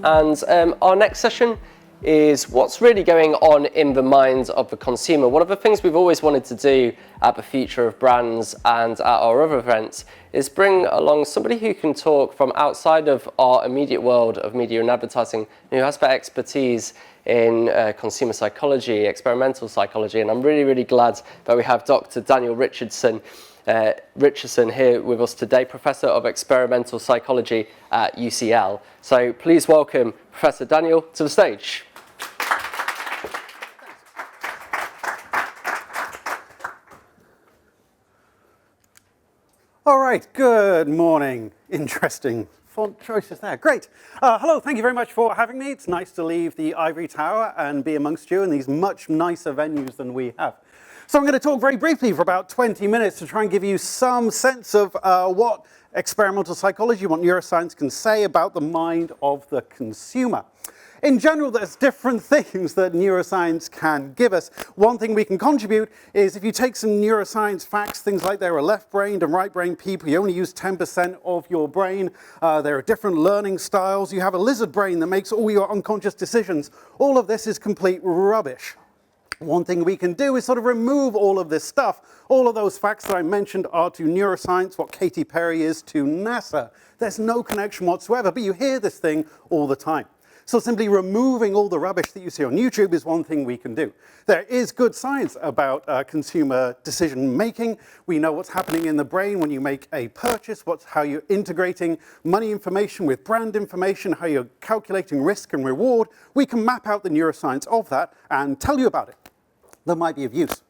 And our next session is what's really going on in the minds of the consumer. One of the things we've always wanted to do at the Future of Brands and at our other events is bring along somebody who can talk from outside of our immediate world of media and advertising, who has that expertise in consumer psychology, experimental psychology, and I'm really, really glad that we have Dr. Daniel Richardson here with us today, Professor of Experimental Psychology at UCL. So please welcome Professor Daniel to the stage. All right, good morning. Interesting font choices there. Great. Hello, thank you very much for having me. It's nice to leave the ivory tower and be amongst you in these much nicer venues than we have. So I'm going to talk very briefly for about 20 minutes to try and give you some sense of what experimental psychology, what neuroscience can say about the mind of the consumer. In general, there's different things that neuroscience can give us. One thing we can contribute is if you take some neuroscience facts, things like there are left-brained and right-brained people, you only use 10% of your brain, there are different learning styles, you have a lizard brain that makes all your unconscious decisions. All of this is complete rubbish. One thing we can do is sort of remove all of this stuff. All of those facts that I mentioned are to neuroscience what Katy Perry is to NASA. There's no connection whatsoever, but you hear this thing all the time. So simply removing all the rubbish that you see on YouTube is one thing we can do. There is good science about consumer decision making. We know what's happening in the brain when you make a purchase, how you're integrating money information with brand information, how you're calculating risk and reward. We can map out the neuroscience of that and tell you about it. That might be of use.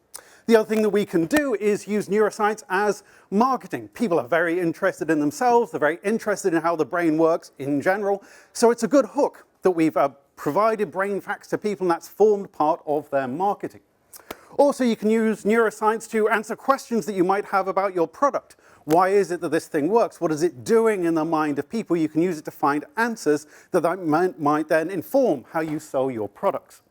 The other thing that we can do is use neuroscience as marketing. People are very interested in themselves. They're very interested in how the brain works in general. So it's a good hook that we've provided brain facts to people, and that's formed part of their marketing. Also, you can use neuroscience to answer questions that you might have about your product. Why is it that this thing works? What is it doing in the mind of people? You can use it to find answers that might then inform how you sell your products.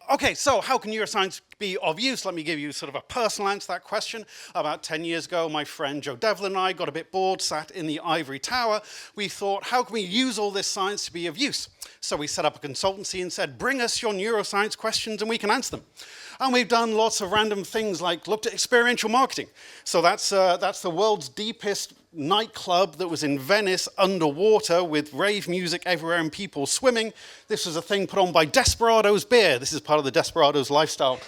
Okay, so how can neuroscience be of use? Let me give you sort of a personal answer to that question. About 10 years ago, my friend Joe Devlin and I got a bit bored, sat in the ivory tower. We thought, how can we use all this science to be of use? So we set up a consultancy and said, bring us your neuroscience questions and we can answer them. And we've done lots of random things like looked at experiential marketing. So that's the world's deepest nightclub that was in Venice underwater with rave music everywhere and people swimming. This was a thing put on by Desperados beer. This is part of the Desperados lifestyle.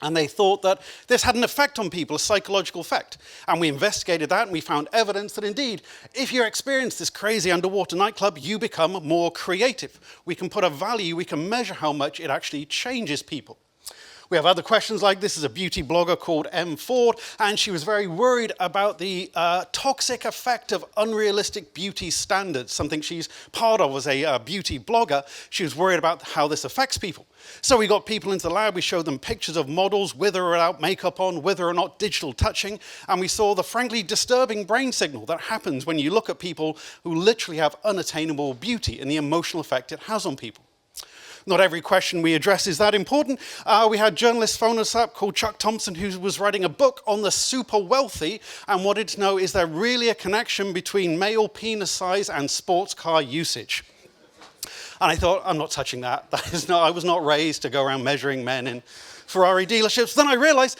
And they thought that this had an effect on people, a psychological effect. And we investigated that and we found evidence that indeed, if you experience this crazy underwater nightclub, you become more creative. We can put a value, we can measure how much it actually changes people. We have other questions like this is a beauty blogger called M. Ford, and she was very worried about the toxic effect of unrealistic beauty standards, something she's part of as a beauty blogger. She was worried about how this affects people. So we got people into the lab, we showed them pictures of models with or without makeup on, with or not digital touching, and we saw the frankly disturbing brain signal that happens when you look at people who literally have unattainable beauty and the emotional effect it has on people. Not every question we address is that important. We had journalists phone us up called Chuck Thompson, who was writing a book on the super wealthy and wanted to know, is there really a connection between male penis size and sports car usage? And I thought, I'm not touching that. I was not raised to go around measuring men in Ferrari dealerships. Then I realized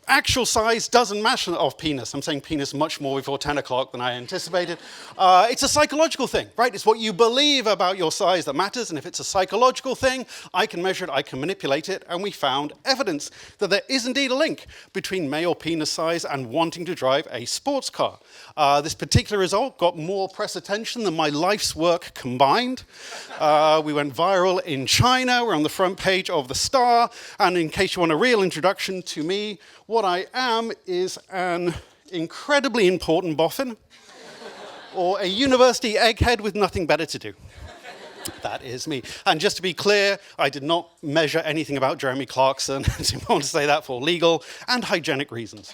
actual size doesn't matter of penis. I'm saying penis much more before 10 o'clock than I anticipated. It's a psychological thing, right? It's what you believe about your size that matters, and if it's a psychological thing, I can measure it, I can manipulate it, and we found evidence that there is indeed a link between male penis size and wanting to drive a sports car. This particular result got more press attention than my life's work combined. We went viral in China, we're on the front page of The Star, and in case you want a real introduction to me, what I am is an incredibly important boffin or a university egghead with nothing better to do. That is me. And just to be clear, I did not measure anything about Jeremy Clarkson. It's important to say that for legal and hygienic reasons.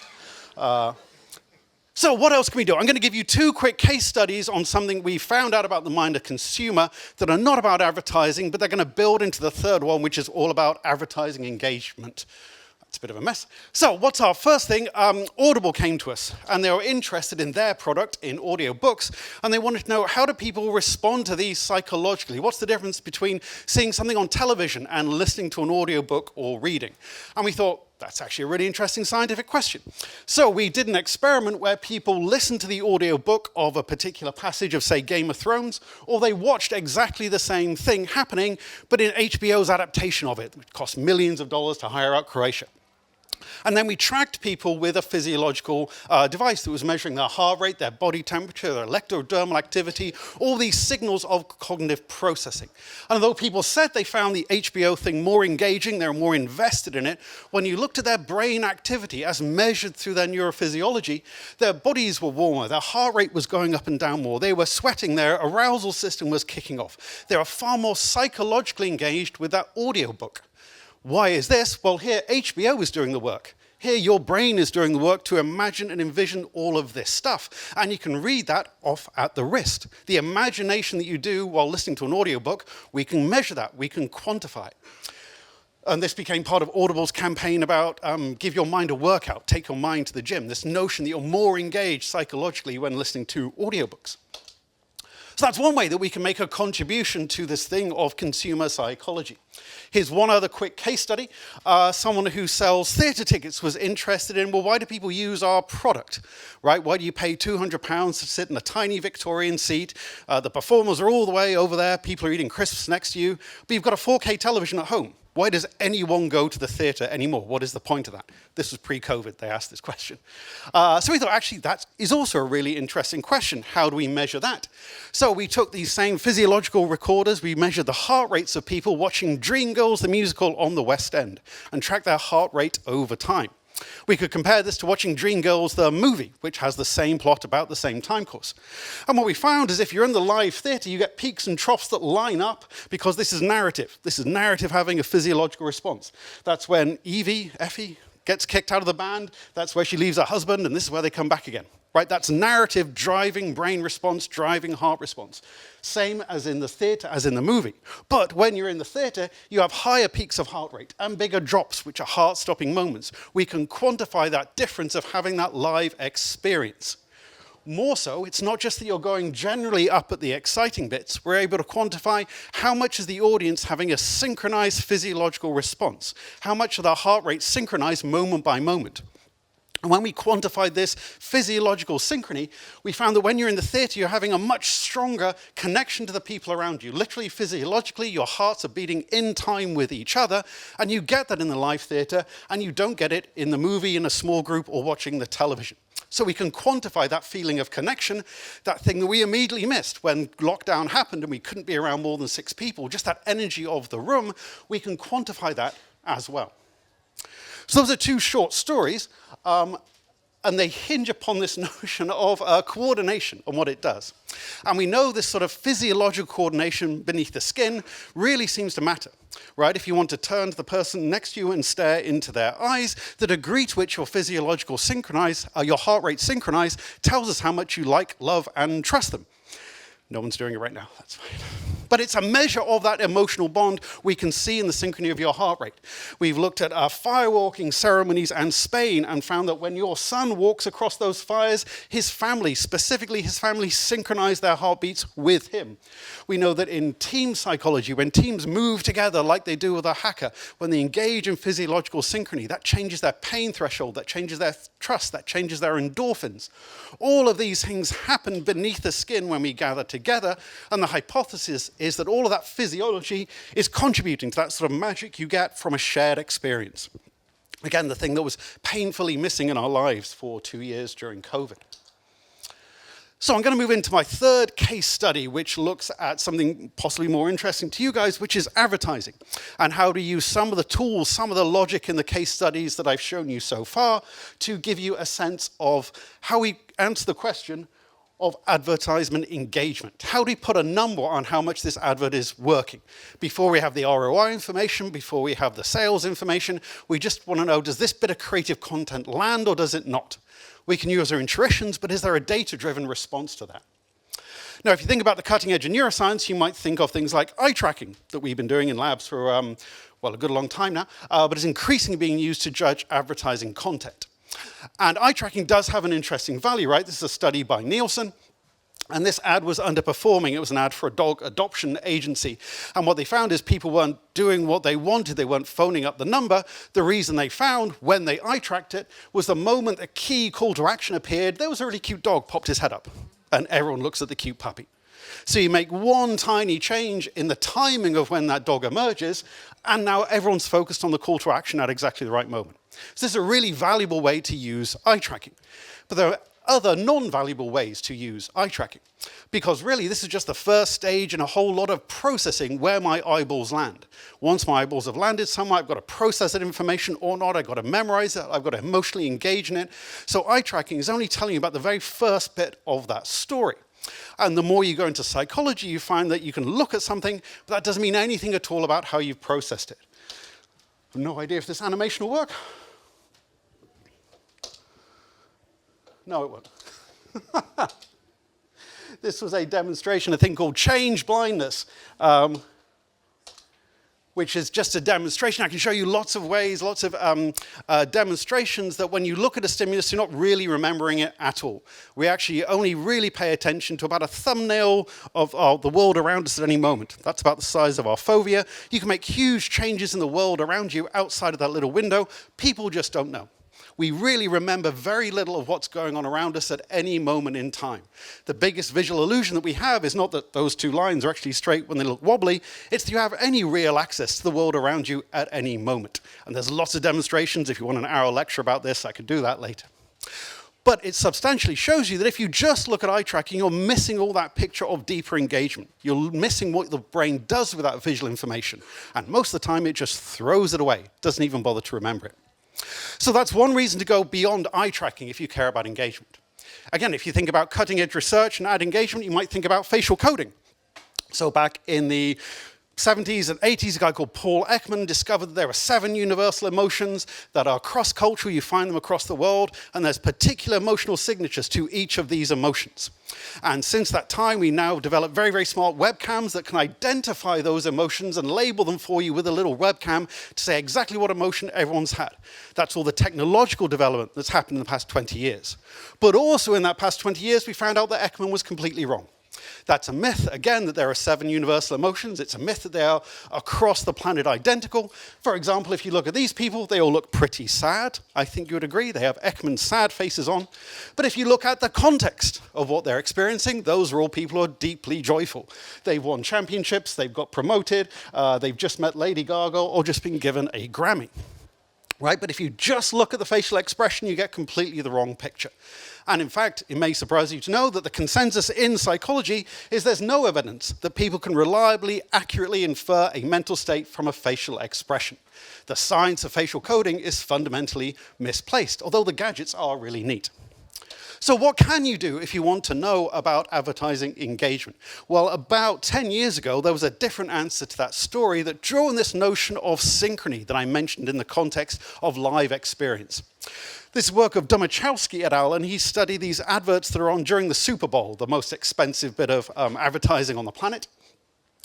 So what else can we do? I'm going to give you two quick case studies on something we found out about the mind of consumer that are not about advertising, but they're going to build into the third one, which is all about advertising engagement. It's a bit of a mess. So what's our first thing? Audible came to us, and they were interested in their product, in audiobooks, and they wanted to know, how do people respond to these psychologically? What's the difference between seeing something on television and listening to an audiobook or reading? And we thought, that's actually a really interesting scientific question. So we did an experiment where people listened to the audiobook of a particular passage of, say, Game of Thrones, or they watched exactly the same thing happening, but in HBO's adaptation of it, which cost millions of dollars to hire out Croatia. And then we tracked people with a physiological device that was measuring their heart rate, their body temperature, their electrodermal activity, all these signals of cognitive processing. And although people said they found the HBO thing more engaging, they were more invested in it, when you looked at their brain activity as measured through their neurophysiology, their bodies were warmer, their heart rate was going up and down more, they were sweating, their arousal system was kicking off. They were far more psychologically engaged with that audiobook. Why is this? Well, here HBO is doing the work. Here your brain is doing the work to imagine and envision all of this stuff. And you can read that off at the wrist. The imagination that you do while listening to an audiobook, we can measure that, we can quantify it. And this became part of Audible's campaign about give your mind a workout, take your mind to the gym. This notion that you're more engaged psychologically when listening to audiobooks. So that's one way that we can make a contribution to this thing of consumer psychology. Here's one other quick case study. Someone who sells theatre tickets was interested in, well, why do people use our product, right? Why do you pay £200 to sit in a tiny Victorian seat? The performers are all the way over there. People are eating crisps next to you. But you've got a 4K television at home. Why does anyone go to the theatre anymore? What is the point of that? This was pre-COVID, they asked this question. So we thought, actually, that is also a really interesting question. How do we measure that? So we took these same physiological recorders, we measured the heart rates of people watching Dreamgirls, the musical, on the West End, and tracked their heart rate over time. We could compare this to watching Dreamgirls, the movie, which has the same plot about the same time course. And what we found is if you're in the live theatre, you get peaks and troughs that line up because this is narrative. This is narrative having a physiological response. That's when Effie, gets kicked out of the band. That's where she leaves her husband, and this is where they come back again. Right? That's narrative driving brain response, driving heart response. Same as in the theatre, as in the movie. But when you're in the theatre, you have higher peaks of heart rate and bigger drops, which are heart-stopping moments. We can quantify that difference of having that live experience. More so, it's not just that you're going generally up at the exciting bits. We're able to quantify how much is the audience having a synchronized physiological response. How much of their heart rate synchronized moment by moment. And when we quantified this physiological synchrony, we found that when you're in the theatre, you're having a much stronger connection to the people around you. Literally, physiologically, your hearts are beating in time with each other, and you get that in the live theatre, and you don't get it in the movie, in a small group, or watching the television. So we can quantify that feeling of connection, that thing that we immediately missed when lockdown happened and we couldn't be around more than 6 people, just that energy of the room, we can quantify that as well. So those are 2 short stories, and they hinge upon this notion of coordination and what it does. And we know this sort of physiological coordination beneath the skin really seems to matter, right? If you want to turn to the person next to you and stare into their eyes, the degree to which your physiological synchronize, your heart rate synchronize, tells us how much you like, love, and trust them. No one's doing it right now, that's fine. But it's a measure of that emotional bond we can see in the synchrony of your heart rate. We've looked at firewalking ceremonies and Spain and found that when your son walks across those fires, his family, specifically his family, synchronize their heartbeats with him. We know that in team psychology, when teams move together like they do with a hacker, when they engage in physiological synchrony, that changes their pain threshold, that changes their trust, that changes their endorphins. All of these things happen beneath the skin when we gather together, and the hypothesis is that all of that physiology is contributing to that sort of magic you get from a shared experience. Again, the thing that was painfully missing in our lives for 2 years during COVID. So I'm going to move into my third case study, which looks at something possibly more interesting to you guys, which is advertising, and how to use some of the tools, some of the logic in the case studies that I've shown you so far to give you a sense of how we answer the question of advertisement engagement. How do we put a number on how much this advert is working? Before we have the ROI information, before we have the sales information, we just want to know, does this bit of creative content land or does it not? We can use our intuitions, but is there a data-driven response to that? Now, if you think about the cutting edge of neuroscience, you might think of things like eye tracking that we've been doing in labs for well, a good long time now, but it's increasingly being used to judge advertising content. And eye tracking does have an interesting value, right? This is a study by Nielsen. And this ad was underperforming. It was an ad for a dog adoption agency. And what they found is people weren't doing what they wanted. They weren't phoning up the number. The reason they found, when they eye tracked it, was the moment a key call to action appeared, there was a really cute dog, popped his head up. And everyone looks at the cute puppy. So you make one tiny change in the timing of when that dog emerges, and now everyone's focused on the call to action at exactly the right moment. So this is a really valuable way to use eye tracking. But there are other non-valuable ways to use eye tracking, because really this is just the first stage in a whole lot of processing where my eyeballs land. Once my eyeballs have landed somewhere, I've got to process that information or not, I've got to memorize it, I've got to emotionally engage in it. So eye tracking is only telling you about the very first bit of that story. And the more you go into psychology, you find that you can look at something, but that doesn't mean anything at all about how you've processed it. I have no idea if this animation will work. No, it won't. This was a demonstration, a thing called change blindness, which is just a demonstration. I can show you lots of ways, lots of demonstrations that when you look at a stimulus, you're not really remembering it at all. We actually only really pay attention to about a thumbnail of the world around us at any moment. That's about the size of our fovea. You can make huge changes in the world around you outside of that little window. People just don't know. We really remember very little of what's going on around us at any moment in time. The biggest visual illusion that we have is not that those two lines are actually straight when they look wobbly, it's that you have any real access to the world around you at any moment. And there's lots of demonstrations. If you want an hour lecture about this, I could do that later. But it substantially shows you that if you just look at eye tracking, you're missing all that picture of deeper engagement. You're missing what the brain does with that visual information. And most of the time, it just throws it away, doesn't even bother to remember it. So that's one reason to go beyond eye tracking if you care about engagement. Again, if you think about cutting-edge research and ad engagement, you might think about facial coding. So back in the 70s and 80s, a guy called Paul Ekman discovered that there are 7 universal emotions that are cross-cultural. You find them across the world, and there's particular emotional signatures to each of these emotions. And since that time, we now have developed very, very smart webcams that can identify those emotions and label them for you with a little webcam to say exactly what emotion everyone's had. That's all the technological development that's happened in the past 20 years. But also in that past 20 years, we found out that Ekman was completely wrong. That's a myth, again, that there are 7 universal emotions. It's a myth that they are across the planet identical. For example, if you look at these people, they all look pretty sad. I think you would agree. They have Ekman's sad faces on. But if you look at the context of what they're experiencing, those are all people who are deeply joyful. They've won championships, they've got promoted, they've just met Lady Gaga, or just been given a Grammy. Right? But if you just look at the facial expression, you get completely the wrong picture. And in fact, it may surprise you to know that the consensus in psychology is there's no evidence that people can reliably, accurately infer a mental state from a facial expression. The science of facial coding is fundamentally misplaced, although the gadgets are really neat. So what can you do if you want to know about advertising engagement? Well, about 10 years ago, there was a different answer to that story that drew on this notion of synchrony that I mentioned in the context of live experience. This work of Domachowski et al., and he studied these adverts that are on during the Super Bowl, the most expensive bit of advertising on the planet.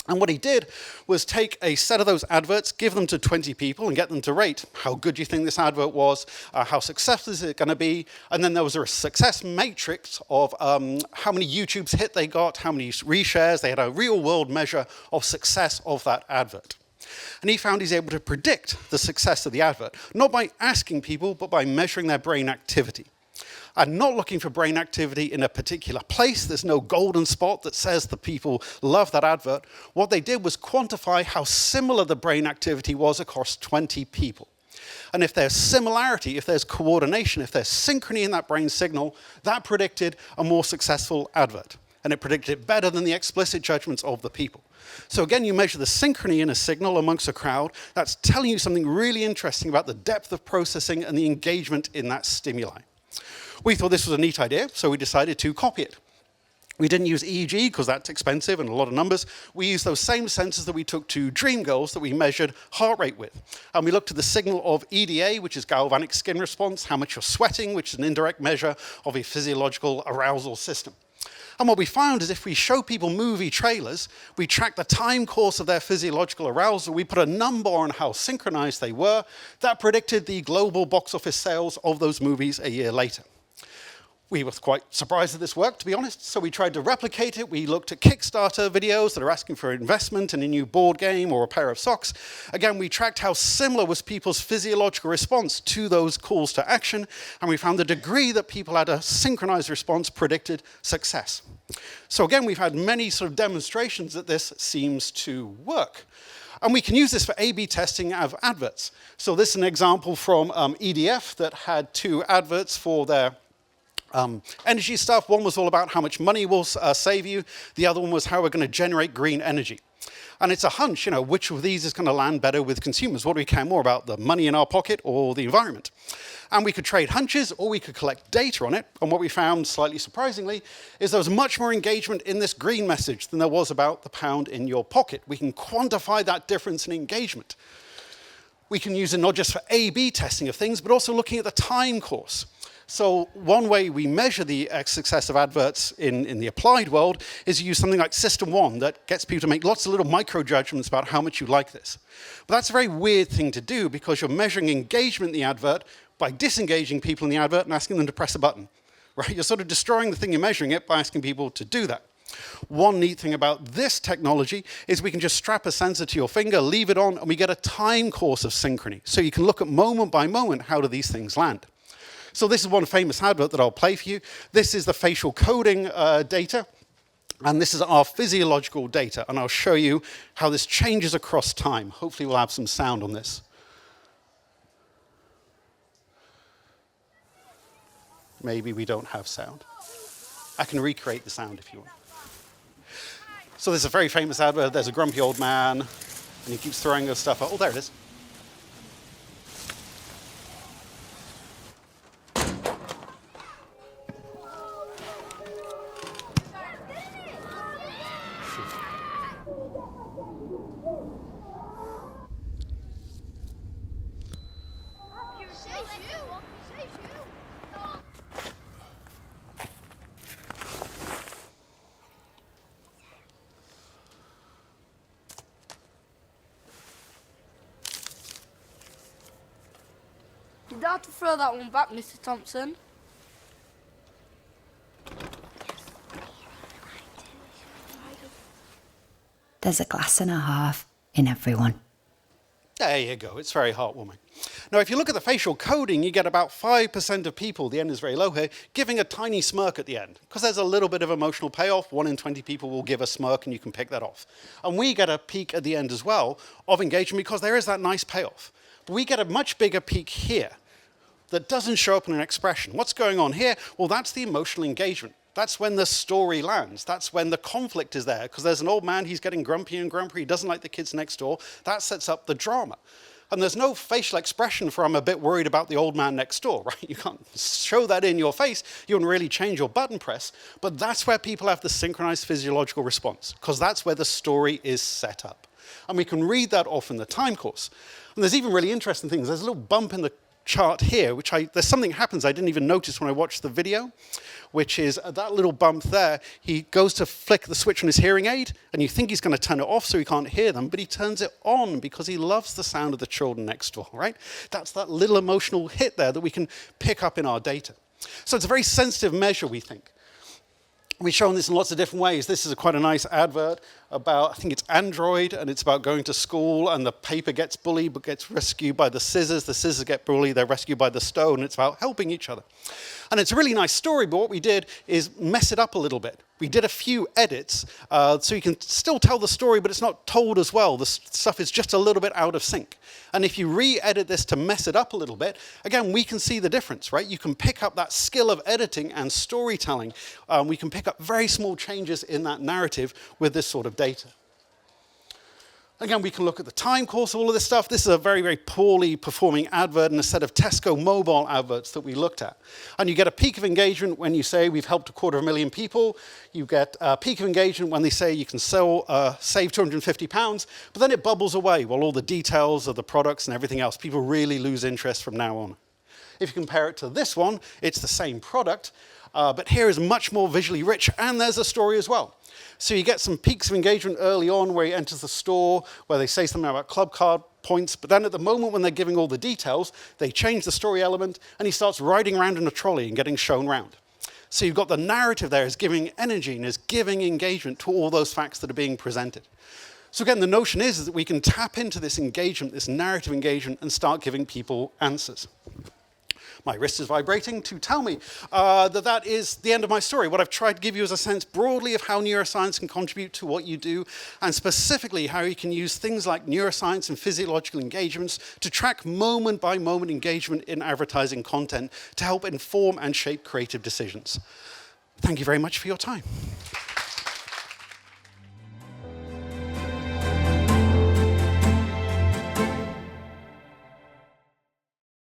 And what he did was take a set of those adverts, give them to 20 people, and get them to rate how good you think this advert was, how successful is it going to be, and then there was a success matrix of how many YouTube's hit they got, how many reshares. They had a real-world measure of success of that advert. And he found he's able to predict the success of the advert, not by asking people, but by measuring their brain activity. And not looking for brain activity in a particular place. There's no golden spot that says the people love that advert. What they did was quantify how similar the brain activity was across 20 people. And if there's similarity, if there's coordination, if there's synchrony in that brain signal, that predicted a more successful advert. And it predicted it better than the explicit judgments of the people. So again, you measure the synchrony in a signal amongst a crowd. That's telling you something really interesting about the depth of processing and the engagement in that stimuli. We thought this was a neat idea, so we decided to copy it. We didn't use EEG because that's expensive and a lot of numbers. We used those same sensors that we took to dream girls that we measured heart rate with. And we looked at the signal of EDA, which is galvanic skin response, how much you're sweating, which is an indirect measure of a physiological arousal system. And what we found is if we show people movie trailers, we track the time course of their physiological arousal, we put a number on how synchronized they were, that predicted the global box office sales of those movies a year later. We were quite surprised that this worked, to be honest, so we tried to replicate it. We looked at Kickstarter videos that are asking for investment in a new board game or a pair of socks. Again, we tracked how similar was people's physiological response to those calls to action, and we found the degree that people had a synchronized response predicted success. So again, we've had many sort of demonstrations that this seems to work. And we can use this for A/B testing of adverts. So this is an example from EDF that had 2 adverts for their energy stuff. One was all about how much money will save you. The other one was how we're going to generate green energy. And it's a hunch, you know, which of these is going to land better with consumers? What do we care more about, the money in our pocket or the environment? And we could trade hunches or we could collect data on it. And what we found, slightly surprisingly, is there was much more engagement in this green message than there was about the pound in your pocket. We can quantify that difference in engagement. We can use it not just for A/B testing of things, but also looking at the time course. So one way we measure the success of adverts in the applied world is use something like System 1 that gets people to make lots of little micro judgments about how much you like this. But that's a very weird thing to do because you're measuring engagement in the advert by disengaging people in the advert and asking them to press a button. Right? You're sort of destroying the thing you're measuring it by asking people to do that. One neat thing about this technology is we can just strap a sensor to your finger, leave it on, and we get a time course of synchrony. So you can look at moment by moment, how do these things land? So this is one famous advert that I'll play for you. This is the facial coding data, and this is our physiological data, and I'll show you how this changes across time. Hopefully we'll have some sound on this. Maybe we don't have sound. I can recreate the sound if you want. So this is a very famous advert. There's a grumpy old man, and he keeps throwing his stuff out. Oh, there it is. You'd have to throw that one back, Mr. Thompson. There's a glass and a half in everyone. There you go, it's very heartwarming. Now, if you look at the facial coding, you get about 5% of people, the end is very low here, giving a tiny smirk at the end, because there's a little bit of emotional payoff. 1 in 20 people will give a smirk, and you can pick that off. And we get a peak at the end as well of engagement, because there is that nice payoff. But we get a much bigger peak here that doesn't show up in an expression. What's going on here? Well, that's the emotional engagement. That's when the story lands. That's when the conflict is there, because there's an old man, he's getting grumpy and grumpy, he doesn't like the kids next door. That sets up the drama. And there's no facial expression for I'm a bit worried about the old man next door, right? You can't show that in your face. You wouldn't really change your button press. But that's where people have the synchronized physiological response, because that's where the story is set up. And we can read that off in the time course. And there's even really interesting things. There's a little bump in the chart here, there's something happens I didn't even notice when I watched the video, which is that little bump there. He goes to flick the switch on his hearing aid, and you think he's going to turn it off so he can't hear them, but he turns it on because he loves the sound of the children next door, right? That's that little emotional hit there that we can pick up in our data. So it's a very sensitive measure, we think. We've shown this in lots of different ways. This is quite a nice advert about, I think it's Android, and it's about going to school, and the paper gets bullied but gets rescued by the scissors get bullied, they're rescued by the stone. It's about helping each other. And it's a really nice story, but what we did is mess it up a little bit. We did a few edits, so you can still tell the story, but it's not told as well. The stuff is just a little bit out of sync. And if you re-edit this to mess it up a little bit, again, we can see the difference, right? You can pick up that skill of editing and storytelling. We can pick up very small changes in that narrative with this sort of data. Again, we can look at the time course of all of this stuff. This is a very, very poorly performing advert and a set of Tesco mobile adverts that we looked at. And you get a peak of engagement when you say we've helped 250,000 people. You get a peak of engagement when they say you can save £250, but then it bubbles away while all the details of the products and everything else, people really lose interest from now on. If you compare it to this one, it's the same product, But here is much more visually rich, and there's a story as well. So you get some peaks of engagement early on where he enters the store, where they say something about club card points, but then at the moment when they're giving all the details, they change the story element, and he starts riding around in a trolley and getting shown around. So you've got the narrative there is giving energy and is giving engagement to all those facts that are being presented. So again, the notion is that we can tap into this engagement, this narrative engagement, and start giving people answers. My wrist is vibrating to tell me that is the end of my story. What I've tried to give you is a sense broadly of how neuroscience can contribute to what you do, and specifically how you can use things like neuroscience and physiological engagements to track moment-by-moment engagement in advertising content to help inform and shape creative decisions. Thank you very much for your time.